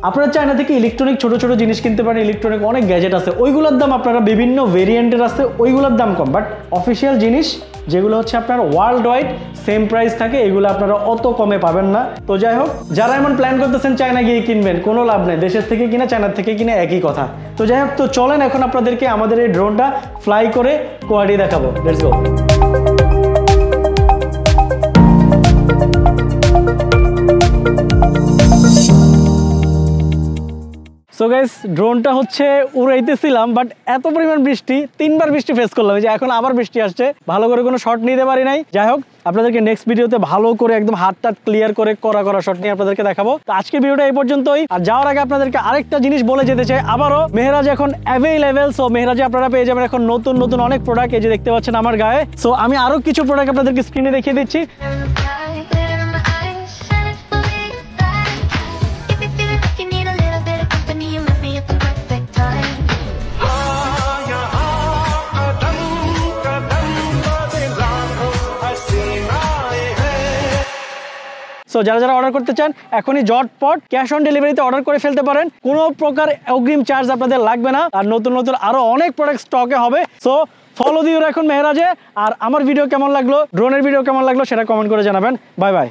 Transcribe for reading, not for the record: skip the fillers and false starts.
আপনারা চায়না থেকে ইলেকট্রনিক ছোট ছোট জিনিস কিনতে পারেন, ইলেকট্রনিক অনেক গ্যাজেট আছে, ওইগুলোর দাম আপনারা বিভিন্ন ভেরিয়েন্টের আছে, ওইগুলোর দাম কম, বাট অফিসিয়াল জিনিস যেগুলো হচ্ছে আপনার ওয়ার্ল্ড ওয়াইড সেম প্রাইস থাকে, এগুলো আপনারা অত কমে পাবেন না। তো যাই হোক, যারা এমন প্ল্যান করতেছেন চায়না গিয়ে কিনবেন, কোনো লাভ নেই, দেশের থেকে কিনা চায়নার থেকে কিনা একই কথা। তো যাই হোক, তো চলেন এখন আপনাদেরকে আমাদের এই ড্রোনটা ফ্লাই করে কোয়ালিটি দেখাবো। Let's go. সো গাইস, ড্রোনটা হচ্ছে উড়াইতেছিলাম, বাট এত পরিমাণ বৃষ্টি, 3বার বৃষ্টি ফেস করলাম, যে এখন আবার বৃষ্টি আসছে, ভালো করে কোনো শট নিতে পারি নাই। যাই হোক, আপনাদেরকে নেক্সট ভিডিওতে ভালো করে একদম হাতটা ক্লিয়ার করে করা শট নিয়ে আপনাদেরকে দেখাবো। তো আজকের ভিডিওটা এই পর্যন্তই। আর যাওয়ার আগে আপনাদেরকে আরেকটা জিনিস বলে যেতে চাই আবারও, মেহরাজ এখন অ্যাভেলেবেল। সো মেহরাজে আপনারা পেয়ে যাবেন এখন নতুন নতুন অনেক প্রোডাক্ট, এই যে দেখতে পাচ্ছেন আমার গায়ে। সো আমি আরো কিছু প্রোডাক্ট আপনাদেরকে স্ক্রিনে দেখিয়ে দিচ্ছি। সো যারা যারা অর্ডার করতে চান এখনই ঝটপট ক্যাশ অন ডেলিভারিতে অর্ডার করে ফেলতে পারেন, কোনো প্রকার অগ্রিম চার্জ আপনাদের লাগবে না। আর নতুন নতুন আরো অনেক প্রোডাক্ট স্টকে হবে। সো ফলো দিও এখন মেহরাজে। আর আমার ভিডিও কেমন লাগলো, ড্রোনের ভিডিও কেমন লাগলো সেটা কমেন্ট করে জানাবেন। Bye bye.